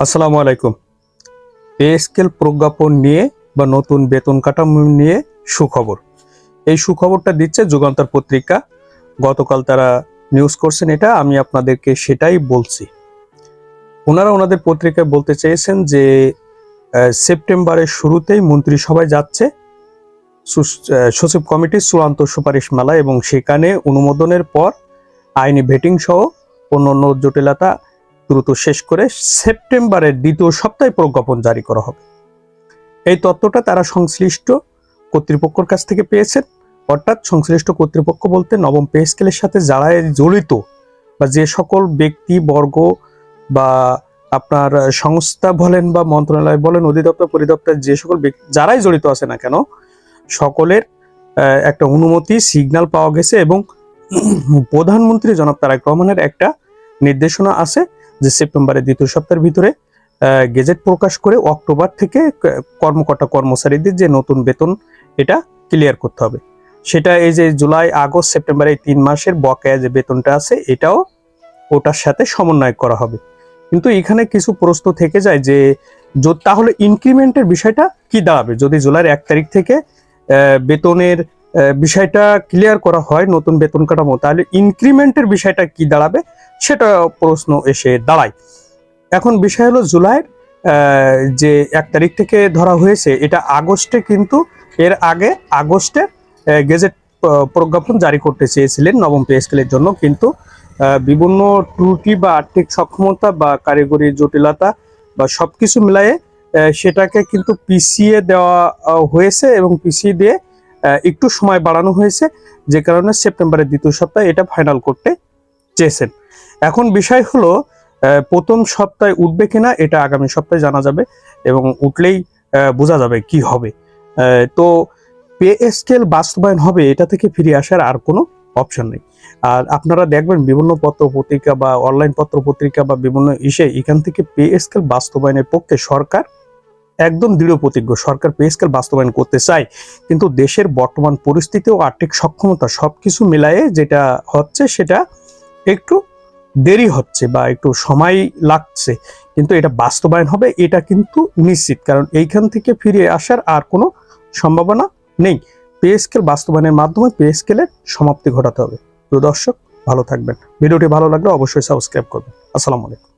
আসসালামু আলাইকুম। Pay scale প্রজ্ঞাপন নিয়ে বা নতুন বেতন কাঠামো নিয়ে সুখবর। এই সুখবরটা দিচ্ছে যুগান্তর পত্রিকা। গতকাল তারা নিউজ করছেন, এটা আমি আপনাদেরকে সেটাই বলছি। ওনারা ওনাদের পত্রিকায় বলতে চেয়েছেন যে সেপ্টেম্বরের শুরুতেই মন্ত্রিসভায় যাচ্ছে সচিব কমিটির চূড়ান্ত সুপারিশ মেলা এবং সেখানে অনুমোদনের পর আইনি ভেটিং সহ অন্যান্য জটিলতা দ্রুত শেষ করে সেপ্টেম্বরের দ্বিতীয় সপ্তাহে প্রজ্ঞাপন জারি করা হবে। এই তথ্যটা তারা সংশ্লিষ্ট কর্তৃপক্ষের কাছ থেকে পেয়েছেন। অর্থাৎ সংশ্লিষ্ট কর্তৃপক্ষ বলতে নবম পে স্কেলের সাথে যারা জড়িত বা যে সকল ব্যক্তি বর্গ বা আপনার সংস্থা বলেন বা মন্ত্রণালয় বলেন, অধিদপ্তর পরিদপ্তর যে সকল ব্যক্তি যারাই জড়িত আছে না কেন, সকলের একটা অনুমতি সিগন্যাল পাওয়া গেছে এবং প্রধানমন্ত্রী জনাব তারেক রহমানের একটা নির্দেশনা আছে যে সেপ্টেম্বরের দ্বিতীয় সপ্তাহের ভিতরে গেজেট প্রকাশ করে অক্টোবর থেকে কর্মকর্তা কর্মচারীদের যে নতুন বেতন এটা ক্লিয়ার করতে হবে। সেটা এই যে জুলাই আগস্ট সেপ্টেম্বর এই 3 মাসের বকেয়া যে বেতনটা আছে এটাও ওটার সাথে সমন্বয় করা হবে। কিন্তু এখানে কিছু প্রশ্ন থেকে যায় যে তাহলে ইনক্রিমেন্টের বিষয়টা কি দাঁড়াবে যদি জুলাইয়ের 1 তারিখ থেকে বেতনের বিষয়টা ক্লিয়ার করা হয় নতুন বেতন কাঠামো, তাহলে ইনক্রিমেন্টের বিষয়টা কি দাঁড়াবে সেটা প্রশ্ন এসে দাঁড়ায়। এখন বিষয় হলো জুলাইয়ের যে 1 তারিখ থেকে ধরা হয়েছে এটা আগস্টে, কিন্তু এর আগে আগস্টে গেজেট প্রজ্ঞাপন জারি করতে চেয়েছিলেন নবম পে স্কেলের জন্য, কিন্তু বিভিন্ন ত্রুটি বা আর্থিক সক্ষমতা বা কারিগরি জটিলতা বা সবকিছু মিলায়ে সেটাকে কিন্তু পিছিয়ে দেওয়া হয়েছে এবং পিছিয়ে দিয়ে একটু সময় বাড়ানো হয়েছে, যে কারণে সেপ্টেম্বরের দ্বিতীয় সপ্তাহে এটা ফাইনাল করতে চেয়েছেন। এখন বিষয় হলো প্রথম সপ্তাহে উঠবে কিনা এটা আগামী সপ্তাহে জানা যাবে এবং উঠলেই বোঝা যাবে কি হবে। তো পে স্কেল বাস্তবায়ন হবে, এটা থেকে ফিরে আসার আর কোনো অপশন নেই। আর আপনারা দেখবেন বিভিন্ন পত্র পত্রিকা বা অনলাইন পত্র পত্রিকা বা বিভিন্ন এখান থেকে পে স্কেল বাস্তবায়নের পক্ষে সরকার একদম দৃঢ় প্রতিজ্ঞ। সরকার পে স্কেল বাস্তবায়ন করতে চায়, কিন্তু দেশের বর্তমান পরিস্থিতি ও আর্থিক সক্ষমতা সবকিছু মিলায়ে যেটা হচ্ছে সেটা একটু দেরি হচ্ছে বা একটু সময় লাগছে, কিন্তু এটা বাস্তবায়ন হবে এটা কিন্তু নিশ্চিত, কারণ এইখান থেকে ফিরে আসার আর কোনো সম্ভাবনা নেই। পে স্কেল বাস্তবায়নের মাধ্যমে পে স্কেলের সমাপ্তি ঘটাতে হবে। প্রিয় দর্শক, ভালো থাকবেন। ভিডিওটি ভালো লাগলে অবশ্যই সাবস্ক্রাইব করবেন। আসসালামু আলাইকুম।